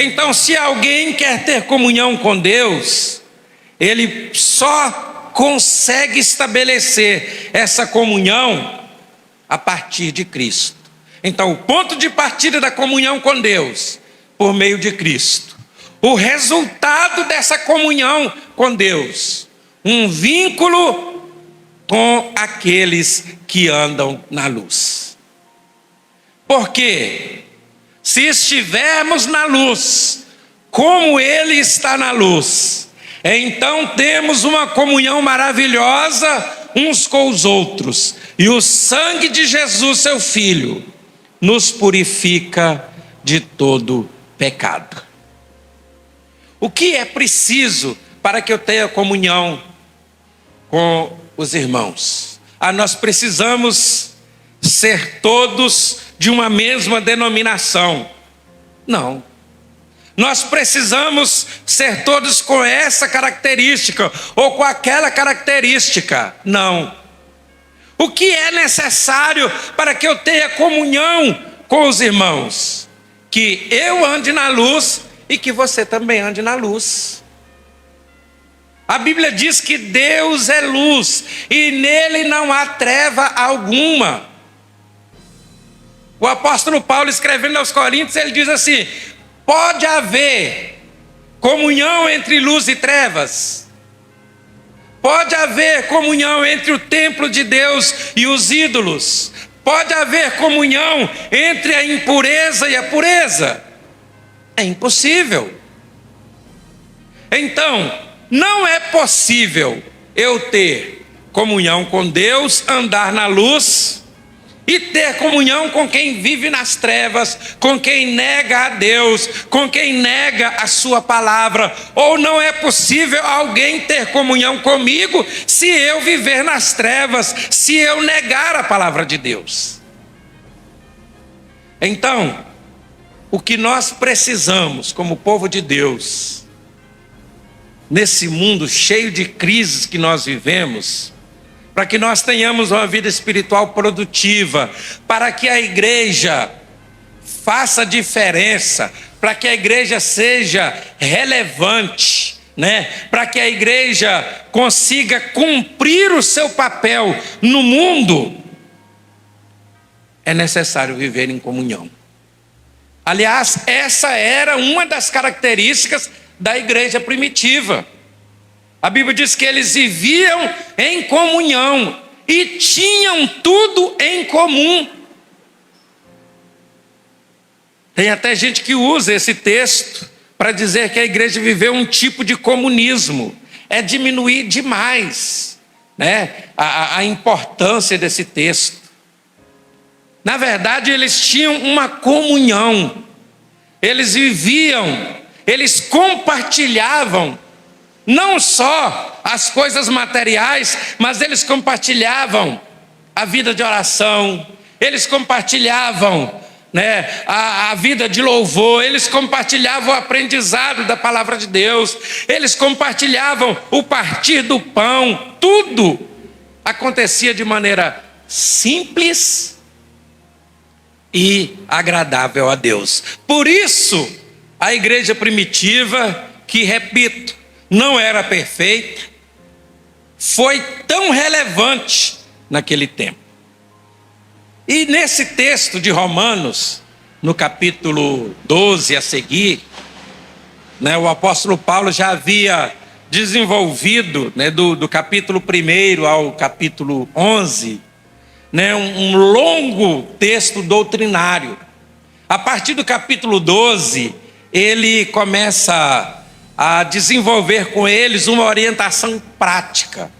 Então, se alguém quer ter comunhão com Deus, ele só consegue estabelecer essa comunhão a partir de Cristo. Então, o ponto de partida da comunhão com Deus, por meio de Cristo. O resultado dessa comunhão com Deus, um vínculo com aqueles que andam na luz. Porque se estivermos na luz, como Ele está na luz, então temos uma comunhão maravilhosa uns com os outros. E o sangue de Jesus, seu Filho, nos purifica de todo pecado. O que é preciso para que eu tenha comunhão com os irmãos? Nós precisamos ser todos de uma mesma denominação. Não. Nós precisamos ser todos com essa característica ou com aquela característica. Não. O que é necessário para que eu tenha comunhão com os irmãos? Que eu ande na luz e que você também ande na luz. A Bíblia diz que Deus é luz e nele não há treva alguma. O apóstolo Paulo, escrevendo aos Coríntios, ele diz assim: pode haver comunhão entre luz e trevas? Pode haver comunhão entre o templo de Deus e os ídolos? Pode haver comunhão entre a impureza e a pureza? É impossível. Então, não é possível eu ter comunhão com Deus, andar na luz e ter comunhão com quem vive nas trevas, com quem nega a Deus, com quem nega a sua palavra. Ou não é possível alguém ter comunhão comigo se eu viver nas trevas, se eu negar a palavra de Deus. Então, o que nós precisamos como povo de Deus, nesse mundo cheio de crises que nós vivemos, para que nós tenhamos uma vida espiritual produtiva, para que a igreja faça diferença, para que a igreja seja relevante, para que a igreja consiga cumprir o seu papel no mundo, é necessário viver em comunhão. Aliás, essa era uma das características da igreja primitiva. A Bíblia diz que eles viviam em comunhão e tinham tudo em comum. Tem até gente que usa esse texto para dizer que a igreja viveu um tipo de comunismo. É diminuir demais, a importância desse texto. Na verdade, eles tinham uma comunhão. Eles viviam, eles compartilhavam não só as coisas materiais, mas eles compartilhavam a vida de oração, eles compartilhavam a vida de louvor, eles compartilhavam o aprendizado da palavra de Deus, eles compartilhavam o partir do pão. Tudo acontecia de maneira simples e agradável a Deus. Por isso, a igreja primitiva, que repito, não era perfeita, foi tão relevante naquele tempo. E nesse texto de Romanos, no capítulo 12 a seguir, o apóstolo Paulo já havia desenvolvido, do capítulo 1 ao capítulo 11, um longo texto doutrinário. A partir do capítulo 12, ele começa a desenvolver com eles uma orientação prática.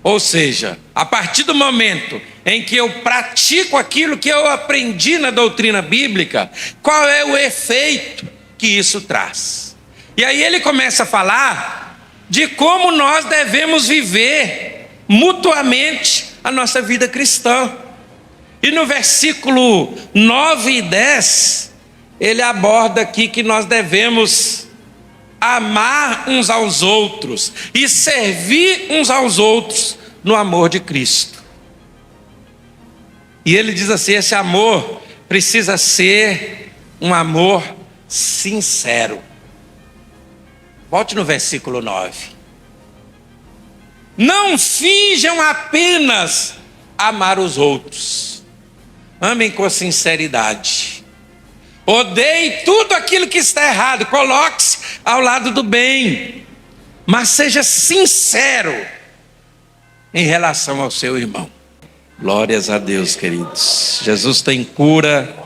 Ou seja, a partir do momento em que eu pratico aquilo que eu aprendi na doutrina bíblica, qual é o efeito que isso traz? E aí ele começa a falar de como nós devemos viver mutuamente a nossa vida cristã. E no versículo 9 e 10, ele aborda aqui que nós devemos amar uns aos outros e servir uns aos outros no amor de Cristo. E ele diz assim: esse amor precisa ser um amor sincero. Volte no versículo 9. Não finjam apenas amar os outros. Amem com sinceridade. Odeie tudo aquilo que está errado. Coloque-se ao lado do bem. Mas seja sincero em relação ao seu irmão. Glórias a Deus, queridos. Jesus tem cura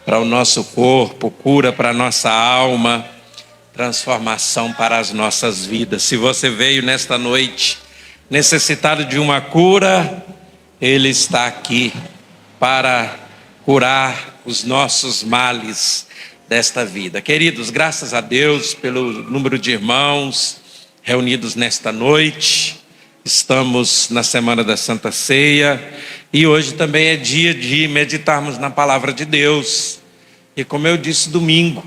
para o nosso corpo, cura para a nossa alma, transformação para as nossas vidas. Se você veio nesta noite necessitado de uma cura, Ele está aqui para curar os nossos males desta vida. Queridos, graças a Deus pelo número de irmãos reunidos nesta noite. Estamos na Semana da Santa Ceia e hoje também é dia de meditarmos na Palavra de Deus. E como eu disse domingo,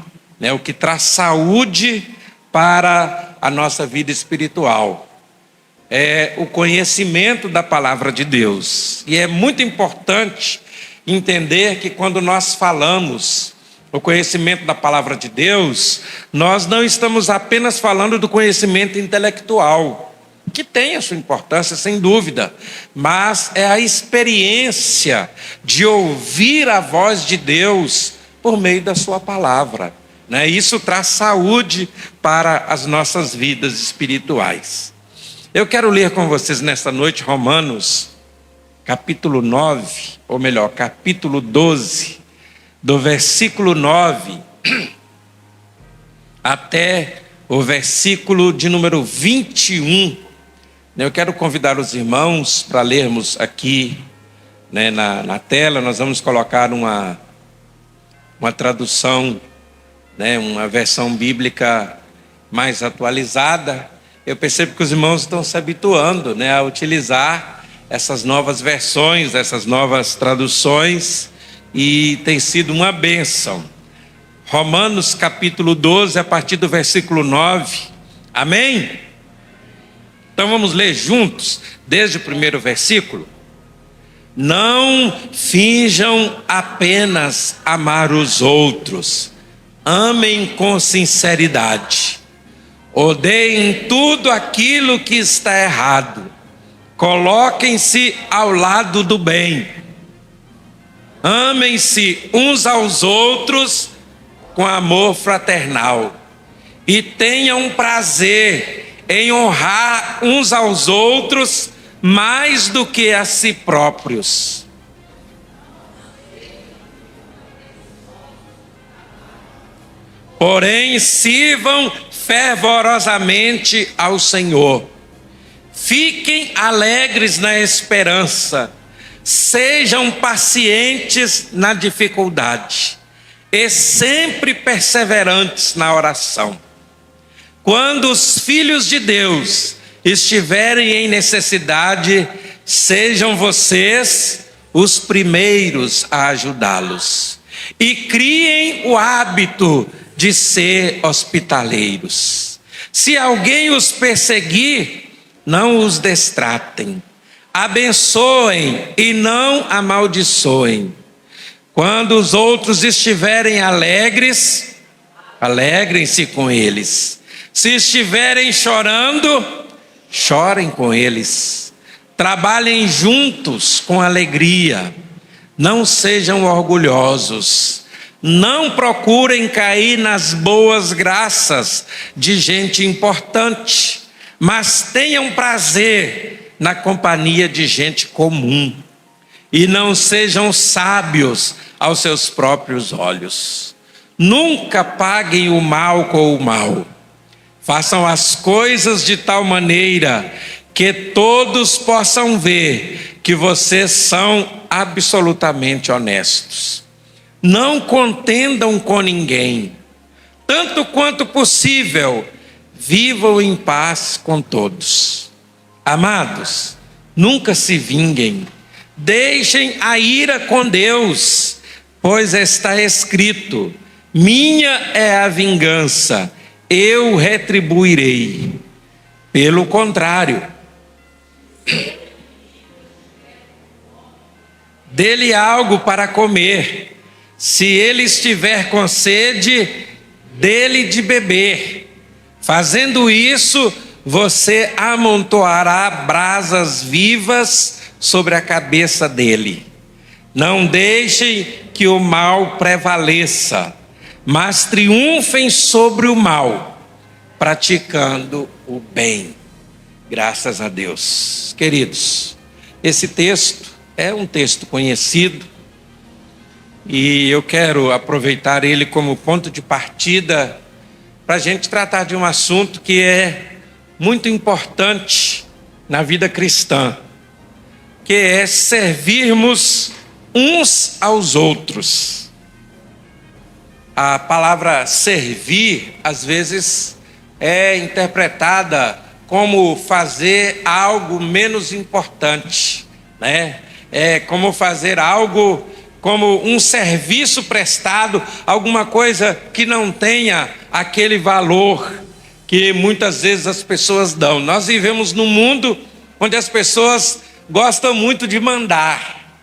o que traz saúde para a nossa vida espiritual é o conhecimento da Palavra de Deus. E é muito importante entender que quando nós falamos o conhecimento da Palavra de Deus, nós não estamos apenas falando do conhecimento intelectual, que tem a sua importância, sem dúvida, mas é a experiência de ouvir a voz de Deus por meio da sua palavra. Isso traz saúde para as nossas vidas espirituais. Eu quero ler com vocês nesta noite Romanos, capítulo 9, ou melhor, capítulo 12, do versículo 9 até o versículo de número 21. Eu quero convidar os irmãos para lermos aqui na tela. Nós vamos colocar uma tradução, uma versão bíblica mais atualizada. Eu percebo que os irmãos estão se habituando a utilizar essas novas versões, essas novas traduções, e tem sido uma bênção. Romanos capítulo 12, a partir do versículo 9. Amém? Então vamos ler juntos, desde o primeiro versículo. Não finjam apenas amar os outros, amem com sinceridade. Odeiem tudo aquilo que está errado. Coloquem-se ao lado do bem. Amem-se uns aos outros com amor fraternal. E tenham prazer em honrar uns aos outros mais do que a si próprios. Porém, sirvam fervorosamente ao Senhor. Fiquem alegres na esperança. Sejam pacientes na dificuldade. E sempre perseverantes na oração. Quando os filhos de Deus estiverem em necessidade, sejam vocês os primeiros a ajudá-los. E criem o hábito de ser hospitaleiros. Se alguém os perseguir, não os destratem. Abençoem e não amaldiçoem. Quando os outros estiverem alegres, alegrem-se com eles. Se estiverem chorando, chorem com eles. Trabalhem juntos com alegria. Não sejam orgulhosos. Não procurem cair nas boas graças de gente importante, mas tenham prazer na companhia de gente comum. E não sejam sábios aos seus próprios olhos. Nunca paguem o mal com o mal. Façam as coisas de tal maneira que todos possam ver que vocês são absolutamente honestos. Não contendam com ninguém. Tanto quanto possível, vivam em paz com todos. Amados, nunca se vinguem. Deixem a ira com Deus, pois está escrito: minha é a vingança, eu retribuirei. Pelo contrário, dê-lhe algo para comer. Se ele estiver com sede, dele de beber. Fazendo isso, você amontoará brasas vivas sobre a cabeça dele. Não deixem que o mal prevaleça, mas triunfem sobre o mal, praticando o bem. Graças a Deus. Queridos, esse texto é um texto conhecido e eu quero aproveitar ele como ponto de partida para a gente tratar de um assunto que é muito importante na vida cristã, que é servirmos uns aos outros. A palavra servir, às vezes, é interpretada como fazer algo menos importante, né? É como fazer algo, como um serviço prestado, alguma coisa que não tenha aquele valor que muitas vezes as pessoas dão. Nós vivemos num mundo onde as pessoas gostam muito de mandar,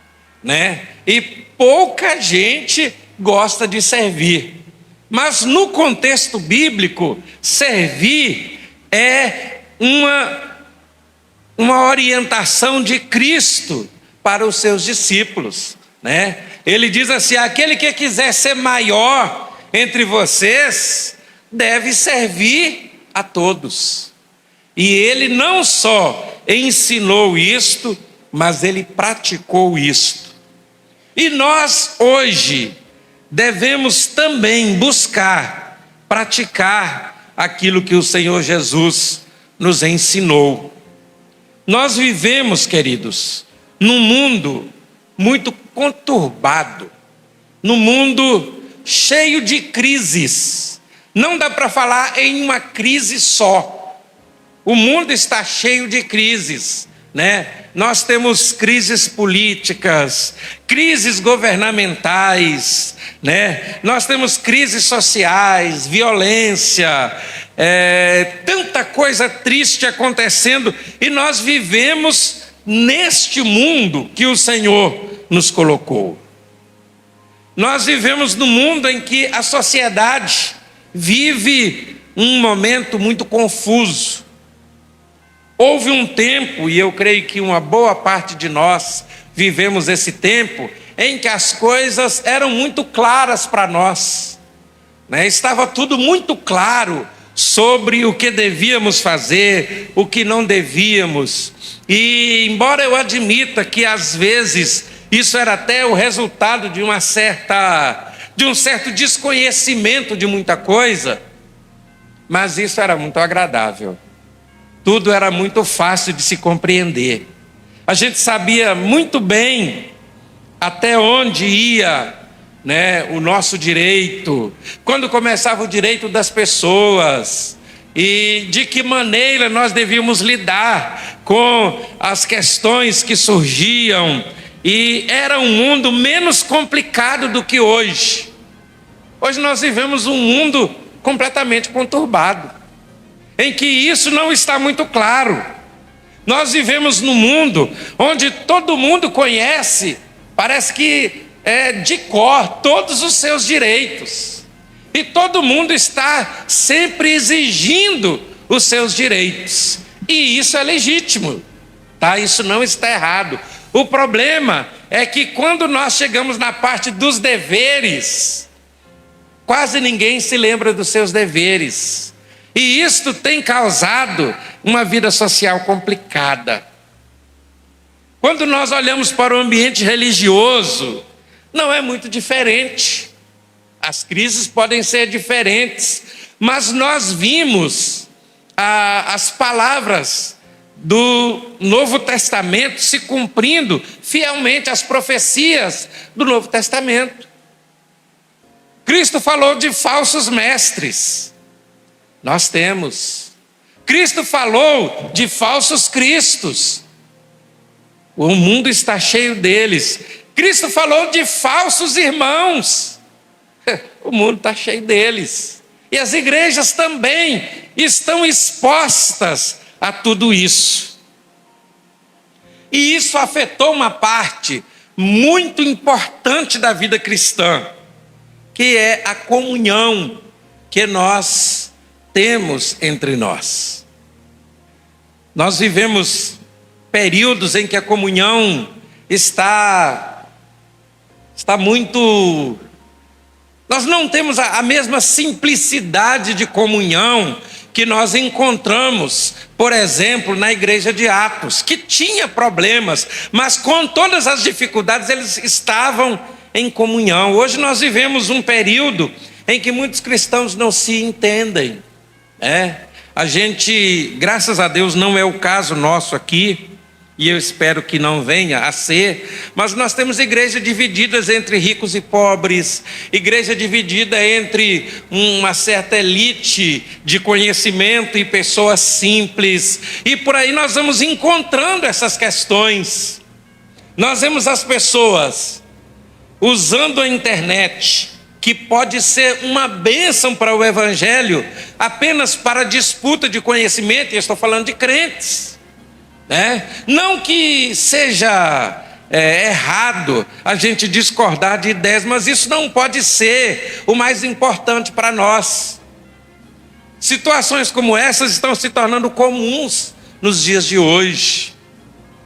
né? E pouca gente gosta de servir. Mas no contexto bíblico, servir é uma orientação de Cristo para os seus discípulos, né? Ele diz assim: aquele que quiser ser maior entre vocês deve servir a todos. E ele não só ensinou isto, mas ele praticou isto. E nós hoje devemos também buscar praticar aquilo que o Senhor Jesus nos ensinou. Nós vivemos, queridos, num mundo muito conturbado, num mundo cheio de crises. Não dá para falar em uma crise só. O mundo está cheio de crises, né? Nós temos crises políticas, crises governamentais, né? Nós temos crises sociais, violência, tanta coisa triste acontecendo, e nós vivemos neste mundo que o Senhor nos colocou. Nós vivemos num mundo em que a sociedade vive um momento muito confuso. Houve um tempo, e eu creio que uma boa parte de nós vivemos esse tempo, em que as coisas eram muito claras para nós, né? Estava tudo muito claro sobre o que devíamos fazer, o que não devíamos. E embora eu admita que às vezes isso era até o resultado de um certo desconhecimento de muita coisa, mas isso era muito agradável. Tudo era muito fácil de se compreender. A gente sabia muito bem até onde ia, né, o nosso direito, quando começava o direito das pessoas, e de que maneira nós devíamos lidar com as questões que surgiam. E era um mundo menos complicado do que hoje. Hoje nós vivemos um mundo completamente conturbado, em que isso não está muito claro. Nós vivemos num mundo onde todo mundo conhece, parece que de cor, todos os seus direitos. E todo mundo está sempre exigindo os seus direitos. E isso é legítimo, tá? Isso não está errado. O problema é que quando nós chegamos na parte dos deveres, quase ninguém se lembra dos seus deveres. E isto tem causado uma vida social complicada. Quando nós olhamos para o ambiente religioso, não é muito diferente. As crises podem ser diferentes, mas nós vimos as palavras do Novo Testamento se cumprindo fielmente, as profecias do Novo Testamento. Cristo falou de falsos mestres. Nós temos. Cristo falou de falsos cristos. O mundo está cheio deles. Cristo falou de falsos irmãos. O mundo está cheio deles. E as igrejas também estão expostas a tudo isso. E isso afetou uma parte muito importante da vida cristã, que é a comunhão que nós temos entre nós. Nós vivemos períodos em que a comunhão está muito... Nós não temos a mesma simplicidade de comunhão que nós encontramos, por exemplo, na igreja de Atos, que tinha problemas, mas com todas as dificuldades eles estavam em comunhão. Hoje nós vivemos um período em que muitos cristãos não se entendem. A gente, graças a Deus, não é o caso nosso aqui, e eu espero que não venha a ser, mas nós temos igrejas divididas entre ricos e pobres, igreja dividida entre uma certa elite de conhecimento e pessoas simples, e por aí nós vamos encontrando essas questões. Nós vemos as pessoas usando a internet, que pode ser uma bênção para o evangelho, apenas para disputa de conhecimento, e eu estou falando de crentes. Não que seja errado a gente discordar de ideias, mas isso não pode ser o mais importante para nós. Situações como essas estão se tornando comuns nos dias de hoje.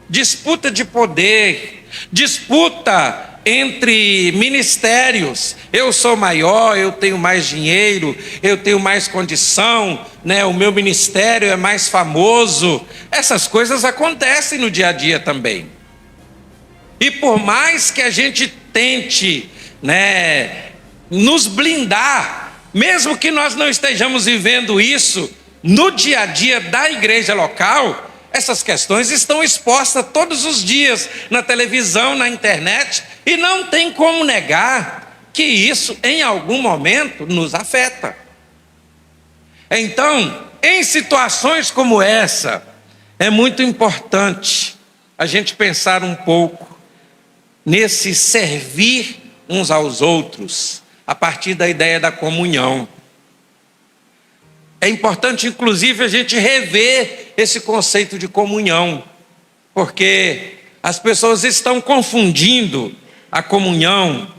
Disputa de poder, disputa entre ministérios. Eu sou maior, eu tenho mais dinheiro, eu tenho mais condição, o meu ministério é mais famoso. Essas coisas acontecem no dia a dia também. E por mais que a gente tente, nos blindar, mesmo que nós não estejamos vivendo isso no dia a dia da igreja local, essas questões estão expostas todos os dias na televisão, na internet, e não tem como negar que isso em algum momento nos afeta. Então, em situações como essa, é muito importante a gente pensar um pouco nesse servir uns aos outros, a partir da ideia da comunhão. É importante, inclusive, a gente rever esse conceito de comunhão, porque as pessoas estão confundindo a comunhão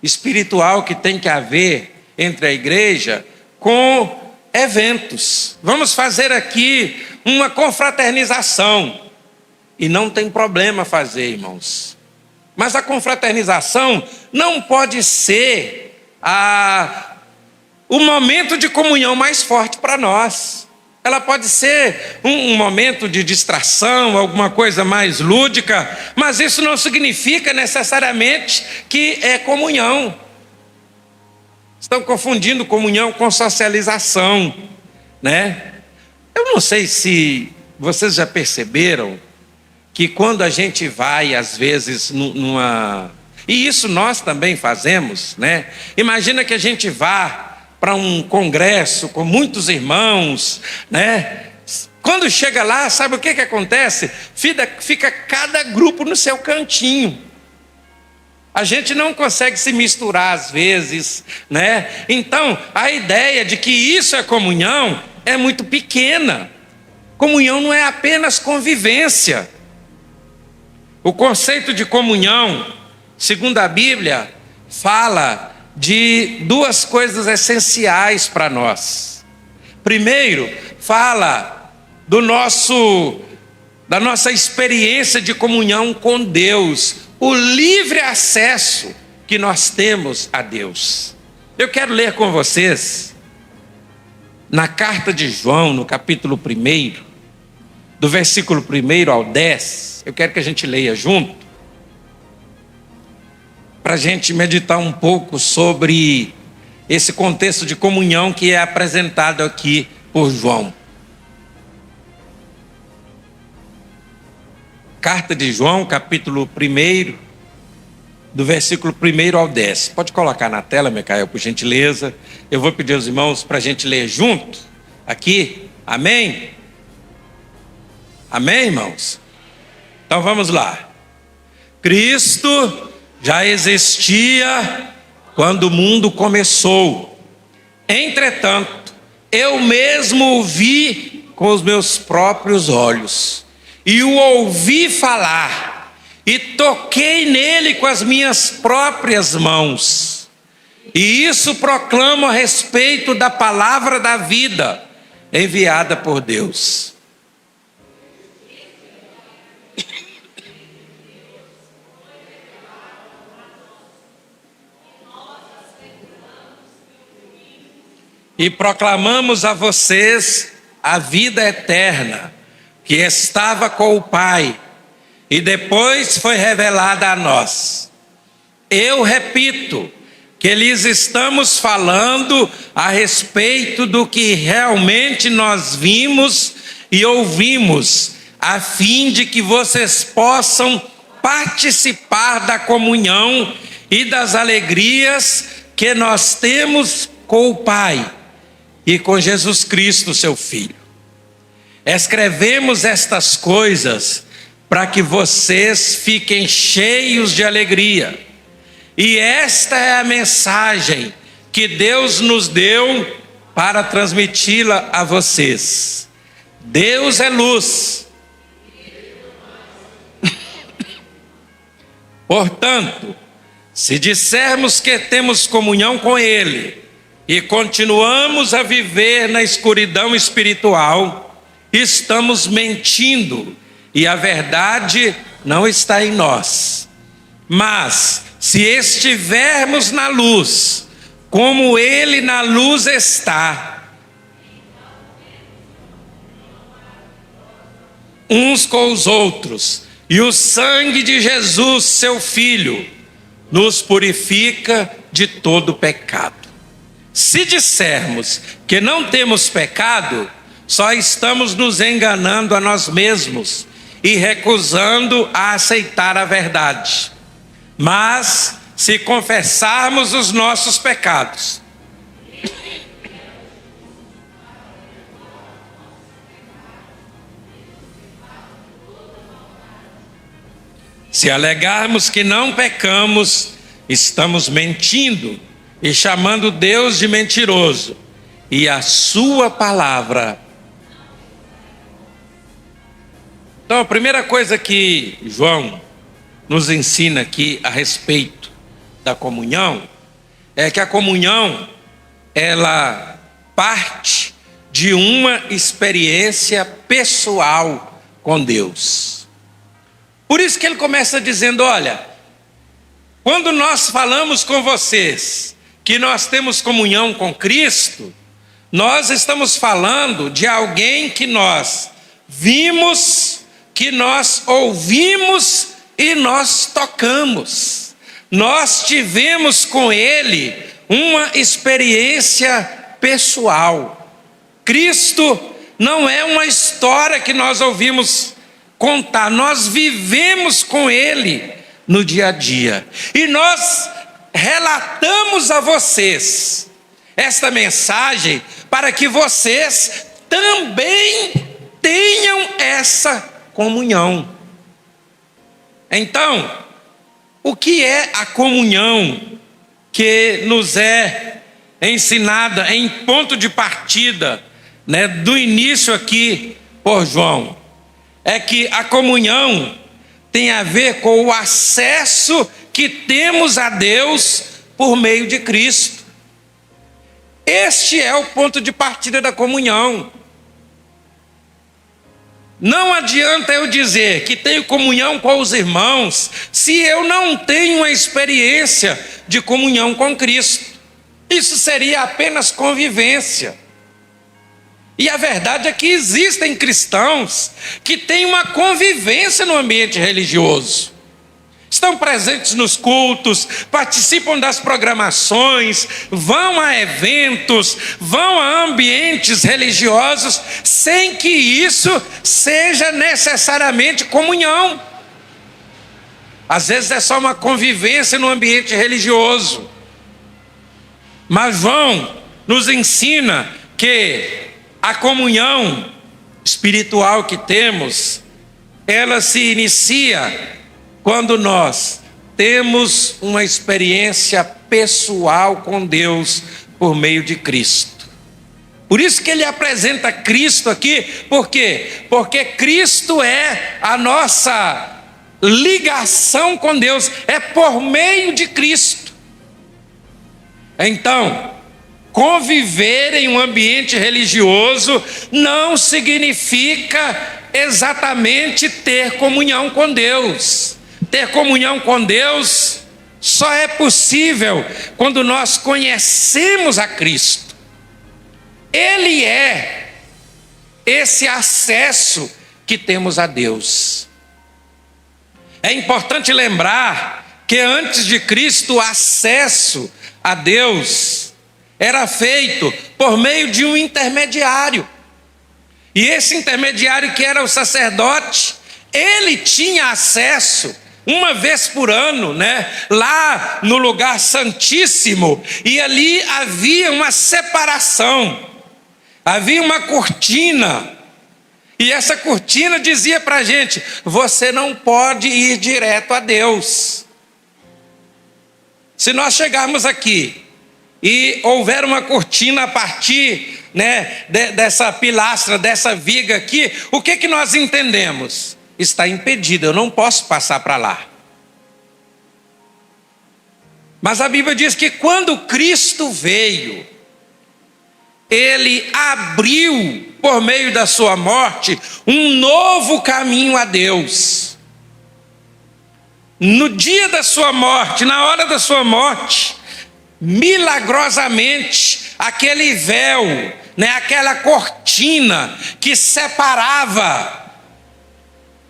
espiritual que tem que haver entre a igreja com eventos. Vamos fazer aqui uma confraternização, e não tem problema fazer, irmãos. Mas a confraternização não pode ser o momento de comunhão mais forte para nós. Ela pode ser um momento de distração, alguma coisa mais lúdica, mas isso não significa necessariamente que é comunhão. Estão confundindo comunhão com socialização, Eu não sei se vocês já perceberam que quando a gente vai, às vezes, e isso nós também fazemos, Imagina que a gente vá para um congresso com muitos irmãos, Quando chega lá, sabe o que acontece? Fica cada grupo no seu cantinho. A gente não consegue se misturar às vezes, Então, a ideia de que isso é comunhão é muito pequena. Comunhão não é apenas convivência. O conceito de comunhão, segundo a Bíblia, fala de duas coisas essenciais para nós. Primeiro, fala da nossa experiência de comunhão com Deus, o livre acesso que nós temos a Deus. Eu quero ler com vocês, na carta de João, no capítulo 1, do versículo 1 ao 10, eu quero que a gente leia junto, para a gente meditar um pouco sobre esse contexto de comunhão que é apresentado aqui por João. Carta de João, capítulo 1, do versículo 1 ao 10. Pode colocar na tela, Micael, por gentileza. Eu vou pedir aos irmãos para a gente ler junto aqui. Amém? Amém, irmãos? Então vamos lá. Cristo já existia quando o mundo começou. Entretanto, eu mesmo o vi com os meus próprios olhos, e o ouvi falar, e toquei nele com as minhas próprias mãos. E isso proclamo a respeito da palavra da vida enviada por Deus. E proclamamos a vocês a vida eterna, que estava com o Pai, e depois foi revelada a nós. Eu repito, que lhes estamos falando a respeito do que realmente nós vimos e ouvimos, a fim de que vocês possam participar da comunhão e das alegrias que nós temos com o Pai e com Jesus Cristo, seu Filho. Escrevemos estas coisas para que vocês fiquem cheios de alegria. E esta é a mensagem que Deus nos deu para transmiti-la a vocês. Deus é luz. Portanto, se dissermos que temos comunhão com Ele e continuamos a viver na escuridão espiritual, estamos mentindo e a verdade não está em nós. Mas se estivermos na luz, como Ele na luz está, uns com os outros, e o sangue de Jesus, seu Filho, nos purifica de todo pecado. Se dissermos que não temos pecado, só estamos nos enganando a nós mesmos e recusando a aceitar a verdade. Mas, se confessarmos os nossos pecados, se alegarmos que não pecamos, estamos mentindo e chamando Deus de mentiroso, e a sua palavra. Então, a primeira coisa que João nos ensina aqui a respeito da comunhão é que a comunhão, ela parte de uma experiência pessoal com Deus. Por isso que ele começa dizendo: olha, quando nós falamos com vocês que nós temos comunhão com Cristo, nós estamos falando de alguém que nós vimos, que nós ouvimos e nós tocamos. Nós tivemos com Ele uma experiência pessoal. Cristo não é uma história que nós ouvimos contar, nós vivemos com Ele no dia a dia. E nós relatamos a vocês esta mensagem para que vocês também tenham essa comunhão. Então, o que é a comunhão que nos é ensinada em ponto de partida, do início aqui por João? É que a comunhão tem a ver com o acesso que temos a Deus por meio de Cristo. Este é o ponto de partida da comunhão. Não adianta eu dizer que tenho comunhão com os irmãos se eu não tenho uma experiência de comunhão com Cristo. Isso seria apenas convivência. E a verdade é que existem cristãos que têm uma convivência no ambiente religioso. Estão presentes nos cultos, participam das programações, vão a eventos, vão a ambientes religiosos, sem que isso seja necessariamente comunhão. Às vezes é só uma convivência no ambiente religioso. Mas João nos ensina que a comunhão espiritual que temos, ela se inicia quando nós temos uma experiência pessoal com Deus por meio de Cristo. Por isso que ele apresenta Cristo aqui, por quê? Porque Cristo é a nossa ligação com Deus, é por meio de Cristo. Então, conviver em um ambiente religioso não significa exatamente ter comunhão com Deus. Ter comunhão com Deus só é possível quando nós conhecemos a Cristo. Ele é esse acesso que temos a Deus. É importante lembrar que antes de Cristo o acesso a Deus era feito por meio de um intermediário. E esse intermediário, que era o sacerdote, ele tinha acesso uma vez por ano, lá no lugar santíssimo, e ali havia uma separação, havia uma cortina, e essa cortina dizia para a gente: você não pode ir direto a Deus. Se nós chegarmos aqui e houver uma cortina a partir dessa pilastra, dessa viga aqui, o que nós entendemos? Está impedido, eu não posso passar para lá. Mas a Bíblia diz que quando Cristo veio, Ele abriu, por meio da sua morte, um novo caminho a Deus. No dia da sua morte, na hora da sua morte, milagrosamente, aquele véu, aquela cortina que separava,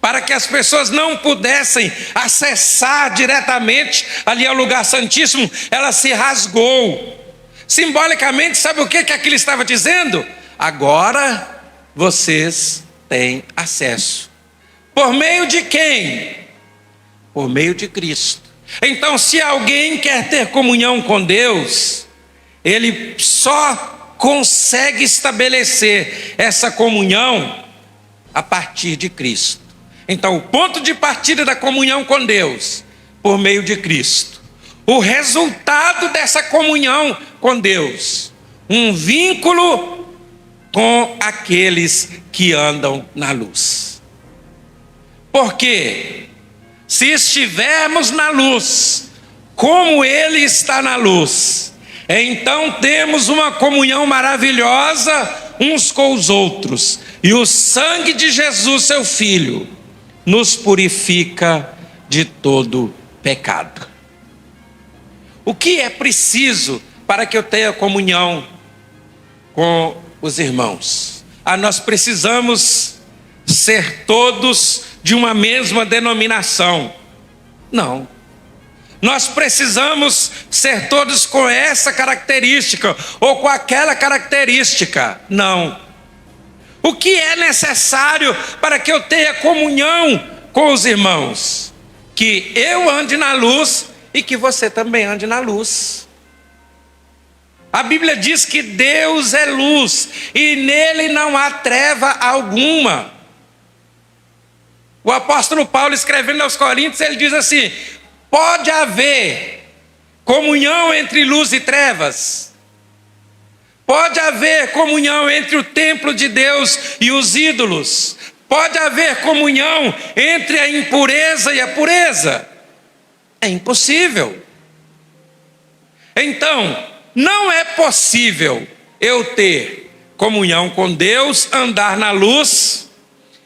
para que as pessoas não pudessem acessar diretamente ali ao lugar santíssimo, ela se rasgou. Simbolicamente, sabe o que aquilo estava dizendo? Agora vocês têm acesso. Por meio de quem? Por meio de Cristo. Então, se alguém quer ter comunhão com Deus, ele só consegue estabelecer essa comunhão a partir de Cristo. Então, o ponto de partida da comunhão com Deus, por meio de Cristo. O resultado dessa comunhão com Deus, um vínculo com aqueles que andam na luz. Porque se estivermos na luz, como Ele está na luz, então temos uma comunhão maravilhosa uns com os outros. E o sangue de Jesus, seu Filho, nos purifica de todo pecado. O que é preciso para que eu tenha comunhão com os irmãos? Nós precisamos ser todos de uma mesma denominação? Não. Nós precisamos ser todos com essa característica ou com aquela característica? Não. O que é necessário para que eu tenha comunhão com os irmãos? Que eu ande na luz e que você também ande na luz. A Bíblia diz que Deus é luz e nele não há treva alguma. O apóstolo Paulo, escrevendo aos Coríntios, ele diz assim: pode haver comunhão entre luz e trevas? Pode haver comunhão entre o templo de Deus e os ídolos? Pode haver comunhão entre a impureza e a pureza? É impossível. Então, não é possível eu ter comunhão com Deus, andar na luz,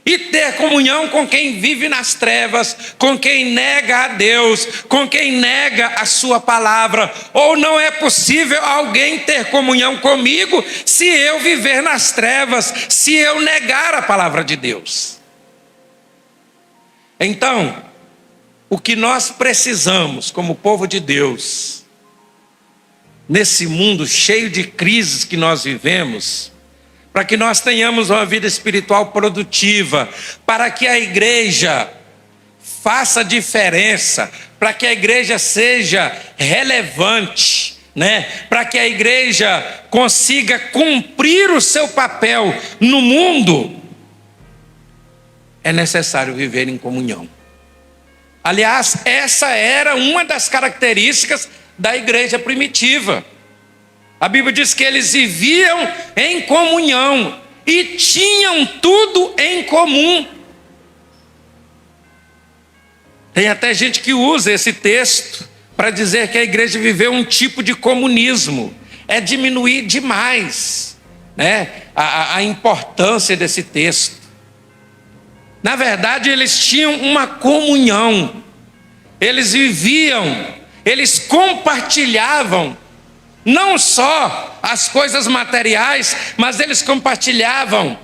e ter comunhão com quem vive nas trevas, com quem nega a Deus, com quem nega a sua palavra. Ou não é possível alguém ter comunhão comigo se eu viver nas trevas, se eu negar a palavra de Deus. Então, o que nós precisamos como povo de Deus, nesse mundo cheio de crises que nós vivemos, para que nós tenhamos uma vida espiritual produtiva, para que a igreja faça diferença, para que a igreja seja relevante, para que a igreja consiga cumprir o seu papel no mundo, é necessário viver em comunhão. Aliás, essa era uma das características da igreja primitiva. A Bíblia diz que eles viviam em comunhão e tinham tudo em comum. Tem até gente que usa esse texto para dizer que a igreja viveu um tipo de comunismo. É diminuir demais, né, a importância desse texto. Na verdade, eles tinham uma comunhão, eles viviam, eles compartilhavam, não só as coisas materiais, mas eles compartilhavam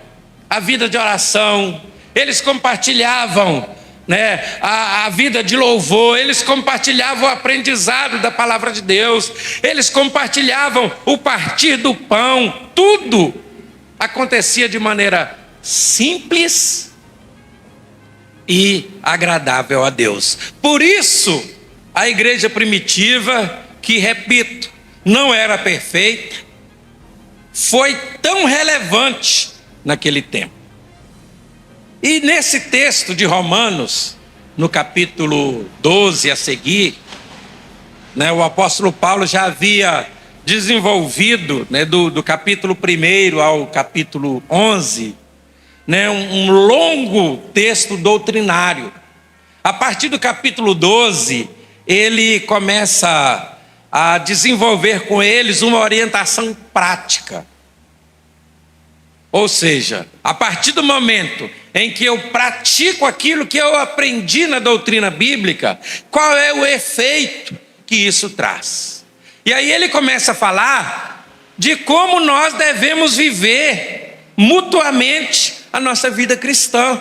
a vida de oração, eles compartilhavam, né, a vida de louvor, eles compartilhavam o aprendizado da palavra de Deus, eles compartilhavam o partir do pão, tudo acontecia de maneira simples e agradável a Deus. Por isso, a igreja primitiva, que repito, não era perfeita, foi tão relevante naquele tempo. E nesse texto de Romanos, no capítulo 12 a seguir, né, o apóstolo Paulo já havia desenvolvido, né, do capítulo 1 ao capítulo 11, né, um longo texto doutrinário. A partir do capítulo 12, ele começa a desenvolver com eles uma orientação prática. Ou seja, a partir do momento em que eu pratico aquilo que eu aprendi na doutrina bíblica, qual é o efeito que isso traz? E aí ele começa a falar de como nós devemos viver mutuamente a nossa vida cristã.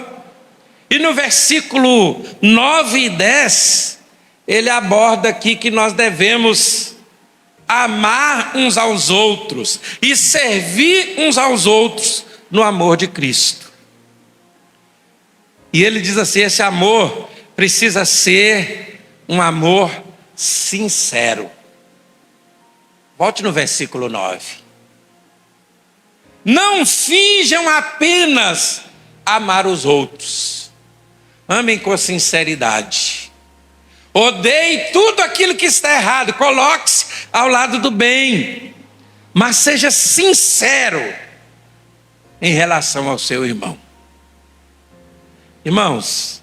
E no versículo 9 e 10, ele aborda aqui que nós devemos amar uns aos outros e servir uns aos outros no amor de Cristo. E ele diz assim: esse amor precisa ser um amor sincero. Volte no versículo 9. Não finjam apenas amar os outros, amem com sinceridade. Odeie tudo aquilo que está errado, coloque-se ao lado do bem, mas seja sincero em relação ao seu irmão. Irmãos,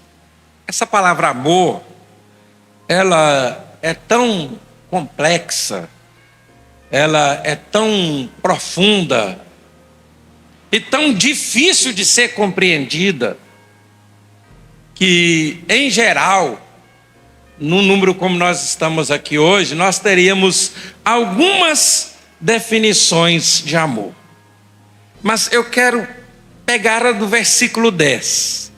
essa palavra amor, ela é tão complexa, ela é tão profunda e tão difícil de ser compreendida, que, em geral, num número como nós estamos aqui hoje, nós teríamos algumas definições de amor. Mas eu quero pegar a do versículo 10.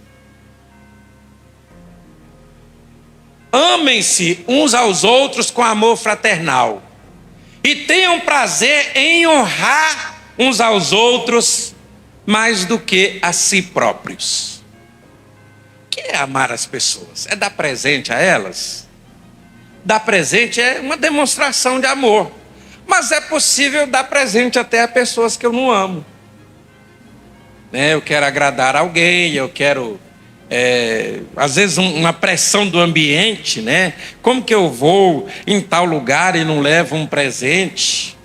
Amem-se uns aos outros com amor fraternal e tenham prazer em honrar uns aos outros mais do que a si próprios. O que é amar as pessoas? É dar presente a elas? Dar presente é uma demonstração de amor, mas é possível dar presente até a pessoas que eu não amo. Eu quero agradar alguém, eu quero, às vezes, uma pressão do ambiente, né? Como que eu vou em tal lugar e não levo um presente?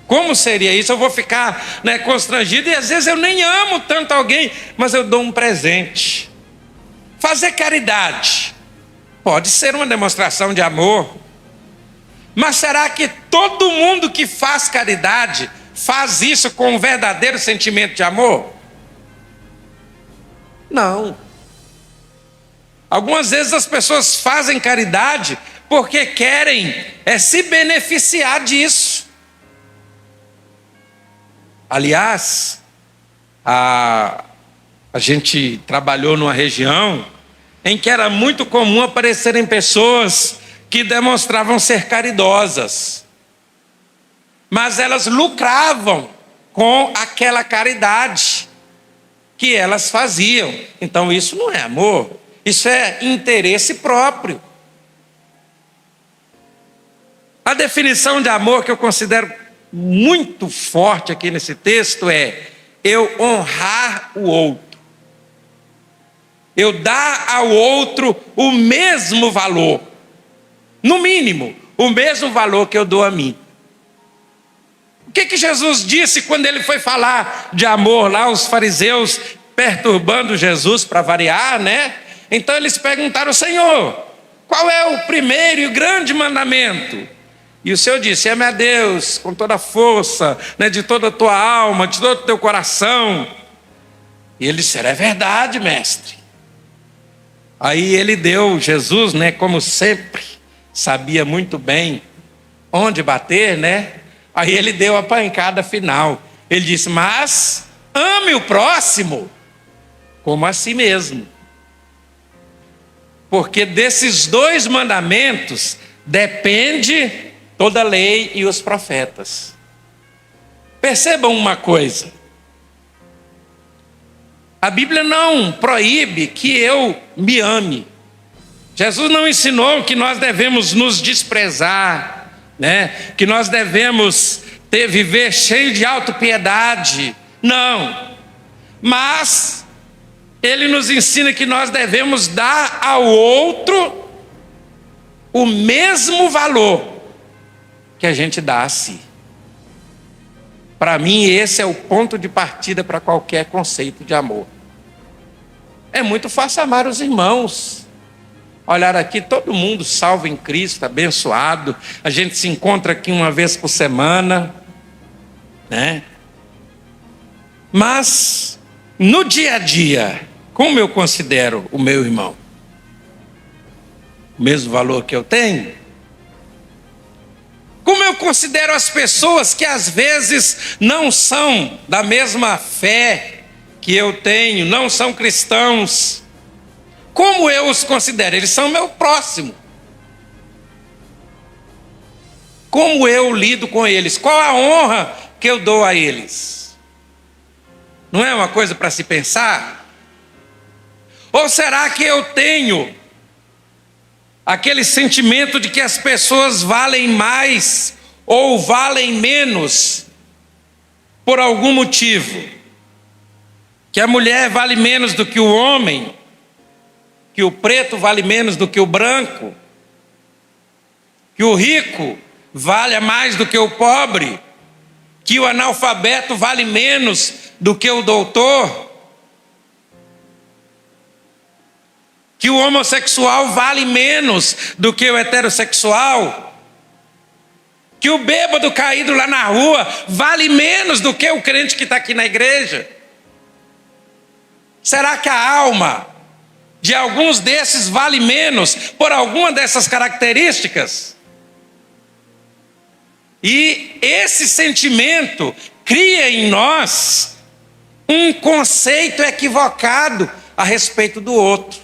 Como seria isso? Eu vou ficar, né, constrangido, e às vezes eu nem amo tanto alguém, mas eu dou um presente. Fazer caridade pode ser uma demonstração de amor, mas será que todo mundo que faz caridade faz isso com um verdadeiro sentimento de amor? Não. Algumas vezes as pessoas fazem caridade porque querem se beneficiar disso. Aliás, a gente trabalhou numa região em que era muito comum aparecerem pessoas que demonstravam ser caridosas, mas elas lucravam com aquela caridade que elas faziam. Então isso não é amor, isso é interesse próprio. A definição de amor que eu considero muito forte aqui nesse texto é: eu honrar o outro, eu dar ao outro o mesmo valor, no mínimo, o mesmo valor que eu dou a mim. O que Jesus disse quando ele foi falar de amor lá, os fariseus perturbando Jesus para variar, né? Então eles perguntaram: Senhor, Qual é o primeiro e o grande mandamento? E o Senhor disse: ame a Deus com toda a força, né, de toda a tua alma, de todo o teu coração. E ele disse: é verdade, mestre. Aí ele deu, Jesus, né, como sempre, sabia muito bem onde bater, né? Aí ele deu a pancada final. Ele disse: mas ame o próximo como a si mesmo. Porque desses dois mandamentos depende toda a lei e os profetas. Percebam uma coisa: a Bíblia não proíbe que eu me ame. Jesus não ensinou que nós devemos nos desprezar, né? Que nós devemos viver cheio de autopiedade. Não. Mas ele nos ensina que nós devemos dar ao outro o mesmo valor que a gente dá a si. Para mim, esse é o ponto de partida para qualquer conceito de amor. É muito fácil amar os irmãos. Olhar aqui, todo mundo salvo em Cristo, abençoado. A gente se encontra aqui uma vez por semana, né? Mas, no dia a dia, como eu considero o meu irmão? O mesmo valor que eu tenho? Como eu considero as pessoas que às vezes não são da mesma fé que eu tenho, não são cristãos? Como eu os considero? Eles são meu próximo. Como eu lido com eles? Qual a honra que eu dou a eles? Não é uma coisa para se pensar? Ou será que eu tenho aquele sentimento de que as pessoas valem mais ou valem menos por algum motivo? Que a mulher vale menos do que o homem, que o preto vale menos do que o branco, que o rico vale mais do que o pobre, que o analfabeto vale menos do que o doutor, que o homossexual vale menos do que o heterossexual, que o bêbado caído lá na rua vale menos do que o crente que está aqui na igreja. Será que a alma de alguns desses vale menos por alguma dessas características? E esse sentimento cria em nós um conceito equivocado a respeito do outro.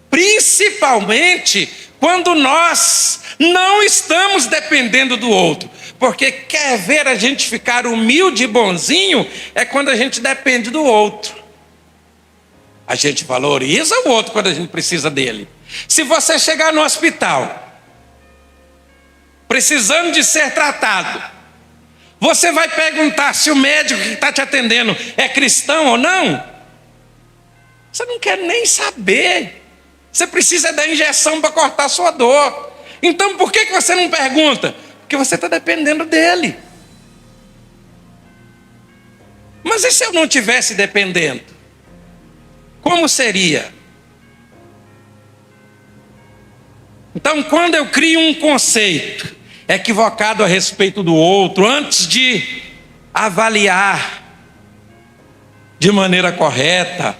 Principalmente quando nós não estamos dependendo do outro. Porque quer ver a gente ficar humilde e bonzinho é quando a gente depende do outro. A gente valoriza o outro quando a gente precisa dele. Se você chegar no hospital, precisando de ser tratado, você vai perguntar se o médico que está te atendendo é cristão ou não? Você não quer nem saber. Você precisa da injeção para cortar a sua dor. Então por que você não pergunta? Porque você está dependendo dele. Mas e se eu não estivesse dependendo? Como seria? Então, quando eu crio um conceito equivocado a respeito do outro, antes de avaliar de maneira correta,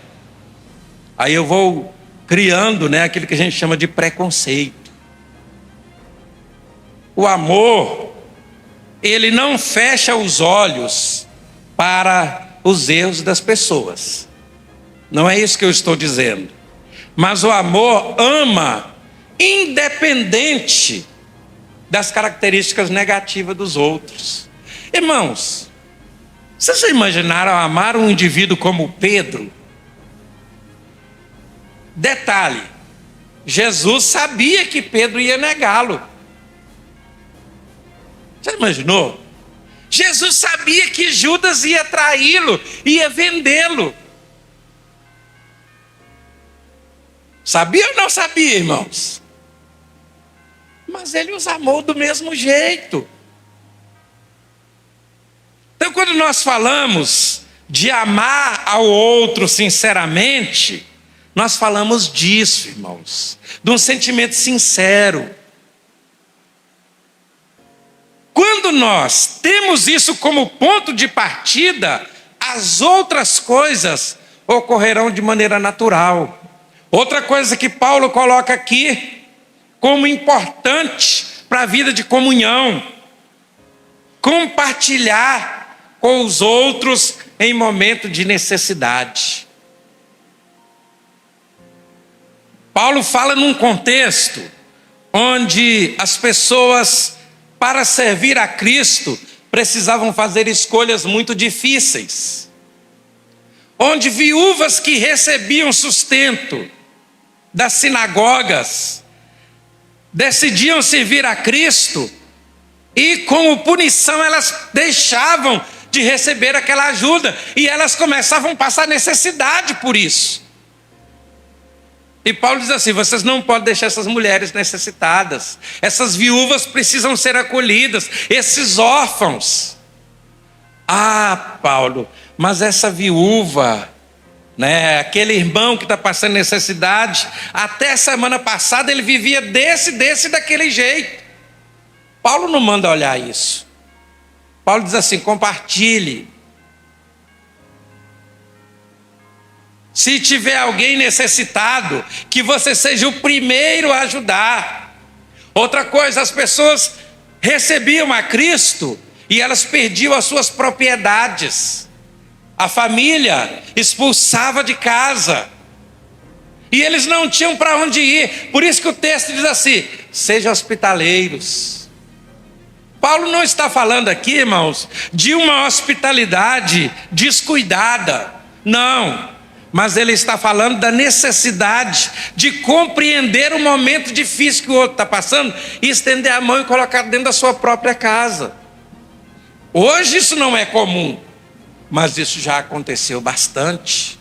aí eu vou criando, né, aquilo que a gente chama de preconceito. O amor, ele não fecha os olhos para os erros das pessoas. Não é isso que eu estou dizendo. Mas o amor ama independente das características negativas dos outros. Irmãos, vocês já imaginaram amar um indivíduo como Pedro? Detalhe, Jesus sabia que Pedro ia negá-lo. Já imaginou? Jesus sabia que Judas ia traí-lo, ia vendê-lo. Sabia ou não sabia, irmãos? Mas ele os amou do mesmo jeito. Então, quando nós falamos de amar ao outro sinceramente, Nós falamos disso, irmãos, de um sentimento sincero. Quando nós temos isso como ponto de partida, as outras coisas ocorrerão de maneira natural. Outra coisa que Paulo coloca aqui como importante para a vida de comunhão: compartilhar com os outros em momento de necessidade. Paulo fala num contexto onde as pessoas, para servir a Cristo, precisavam fazer escolhas muito difíceis. Onde viúvas que recebiam sustento das sinagogas decidiam servir a Cristo e, como punição, elas deixavam de receber aquela ajuda e elas começavam a passar necessidade por isso. E Paulo diz assim: vocês não podem deixar essas mulheres necessitadas, essas viúvas precisam ser acolhidas, esses órfãos. Ah, Paulo, mas essa viúva, né, aquele irmão que está passando necessidade, até semana passada ele vivia daquele jeito. Paulo não manda olhar isso. Paulo diz assim: compartilhe. Se tiver alguém necessitado, que você seja o primeiro a ajudar. Outra coisa, as pessoas recebiam a Cristo e elas perdiam as suas propriedades. A família expulsava de casa. E eles não tinham para onde ir. Por isso que o texto diz assim: sejam hospitaleiros. Paulo não está falando aqui, irmãos, de uma hospitalidade descuidada. Não. Mas ele está falando da necessidade de compreender o momento difícil que o outro está passando e estender a mão e colocar dentro da sua própria casa. Hoje isso não é comum, mas isso já aconteceu bastante.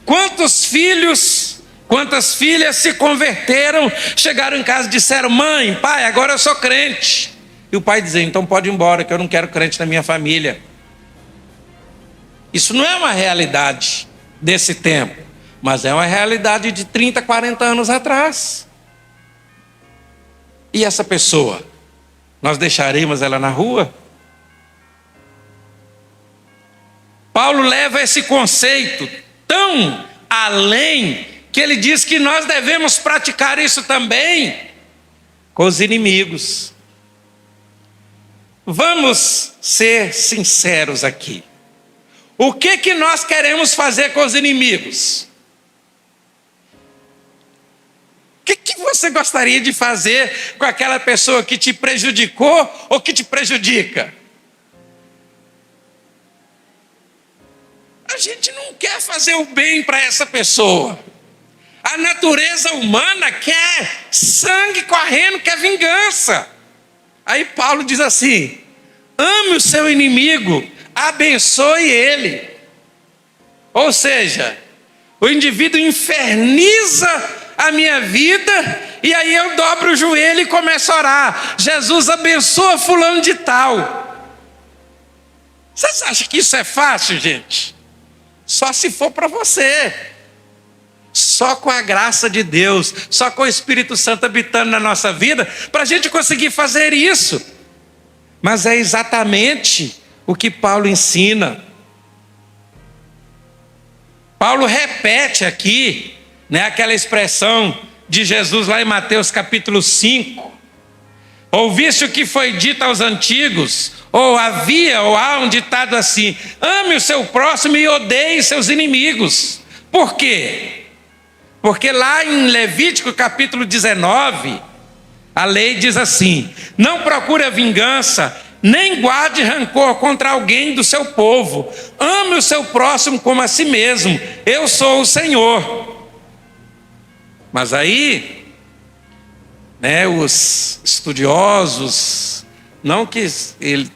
Quantos filhos, quantas filhas se converteram, chegaram em casa e disseram: mãe, pai, agora eu sou crente. E o pai dizia: então pode ir embora, que eu não quero crente na minha família. Isso não é uma realidade desse tempo, mas é uma realidade de 30, 40 anos atrás. E essa pessoa, nós deixaremos ela na rua? Paulo leva esse conceito tão além que ele diz que nós devemos praticar isso também com os inimigos. Vamos ser sinceros aqui. O que nós queremos fazer com os inimigos? O que você gostaria de fazer com aquela pessoa que te prejudicou ou que te prejudica? A gente não quer fazer o bem para essa pessoa. A natureza humana quer sangue correndo, quer vingança. Aí Paulo diz assim: ame o seu inimigo, abençoe ele. Ou seja, o indivíduo inferniza a minha vida e aí eu dobro o joelho e começo a orar: Jesus, abençoa fulano de tal. Vocês acham que isso é fácil, gente? Só se for para você. Só com a graça de Deus, só com o Espírito Santo habitando na nossa vida, para a gente conseguir fazer isso. Mas é exatamente o que Paulo ensina. Paulo repete aqui, né, aquela expressão de Jesus lá em Mateus capítulo 5. Ouviste o que foi dito aos antigos, ou há um ditado assim: ame o seu próximo e odeie seus inimigos. Por quê? Porque lá em Levítico capítulo 19, a lei diz assim: não procure a vingança, nem guarde rancor contra alguém do seu povo. Ame o seu próximo como a si mesmo. Eu sou o Senhor. Mas aí, né, os estudiosos, não que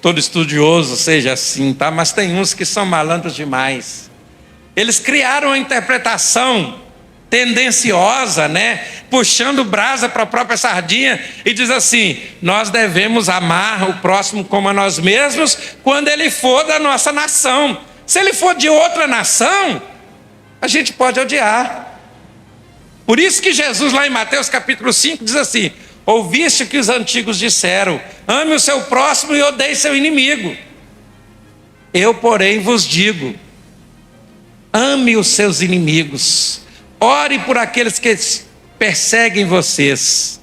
todo estudioso seja assim, tá? Mas tem uns que são malandros demais. Eles criaram uma interpretação tendenciosa, né, puxando brasa para a própria sardinha, e diz assim: nós devemos amar o próximo como a nós mesmos quando ele for da nossa nação. Se ele for de outra nação, a gente pode odiar. Por isso que Jesus, lá em Mateus capítulo 5, diz assim: ouviste o que os antigos disseram, ame o seu próximo e odeie seu inimigo. Eu, porém, vos digo, ame os seus inimigos, ore por aqueles que perseguem vocês.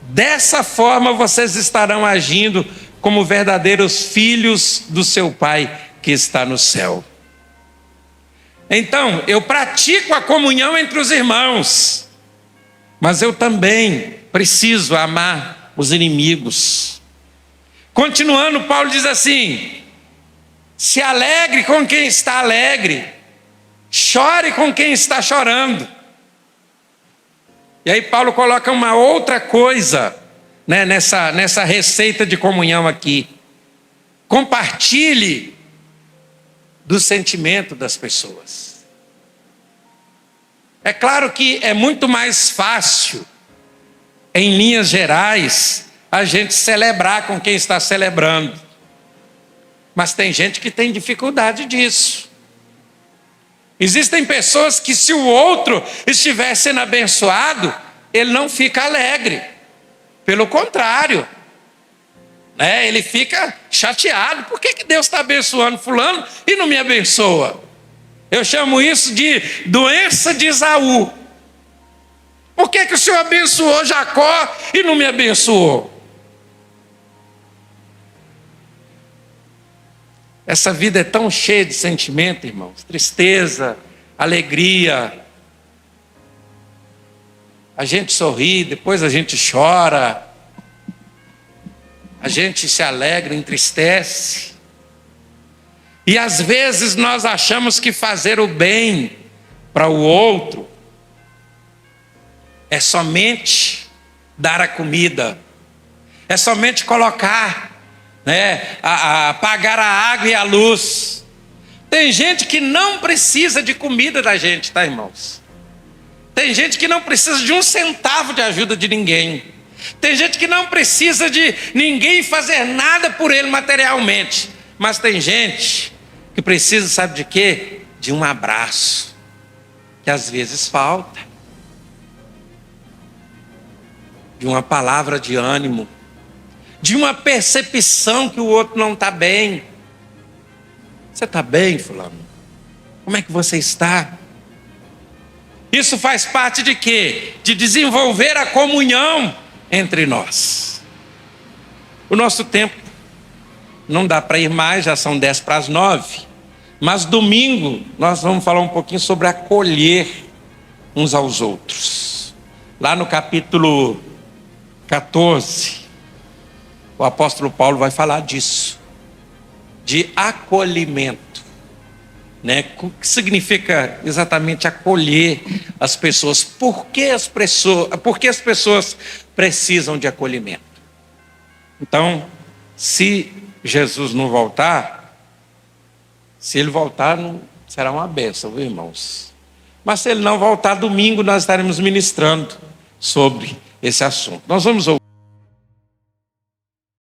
Dessa forma vocês estarão agindo como verdadeiros filhos do seu Pai que está no céu. Então, eu pratico a comunhão entre os irmãos, mas eu também preciso amar os inimigos. Continuando, Paulo diz assim: se alegre com quem está alegre, chore com quem está chorando. E aí Paulo coloca uma outra coisa, né, nessa receita de comunhão aqui. Compartilhe do sentimento das pessoas. É claro que é muito mais fácil, em linhas gerais, a gente celebrar com quem está celebrando. Mas tem gente que tem dificuldade disso. Existem pessoas que, se o outro estiver sendo abençoado, ele não fica alegre. Pelo contrário, né? Ele fica chateado. Por que Deus está abençoando fulano e não me abençoa? Eu chamo isso de doença de Esaú. Por que o Senhor abençoou Jacó e não me abençoou? Essa vida é tão cheia de sentimento, irmãos. Tristeza, alegria. A gente sorri, depois a gente chora. A gente se alegra, entristece. E às vezes nós achamos que fazer o bem para o outro é somente dar a comida. É somente colocar, né, pagar a água e a luz. Tem gente que não precisa de comida da gente, tá, irmãos? Tem gente que não precisa de um centavo de ajuda de ninguém. Tem gente que não precisa de ninguém fazer nada por ele materialmente. Mas tem gente que precisa, sabe de quê? De um abraço, que às vezes falta. De uma palavra de ânimo, de uma percepção que o outro não está bem. Você está bem, fulano? Como é que você está? Isso faz parte de quê? De desenvolver a comunhão entre nós. O nosso tempo não dá para ir mais, já são 8:50. Mas domingo nós vamos falar um pouquinho sobre acolher uns aos outros. Lá no capítulo 14, o apóstolo Paulo vai falar disso, de acolhimento, né? O que significa exatamente acolher as pessoas? Por que as pessoas precisam de acolhimento? Então, se Jesus não voltar, se ele voltar, não será uma bênção, viu, irmãos? Mas se ele não voltar, domingo nós estaremos ministrando sobre esse assunto. Nós vamos ouvir.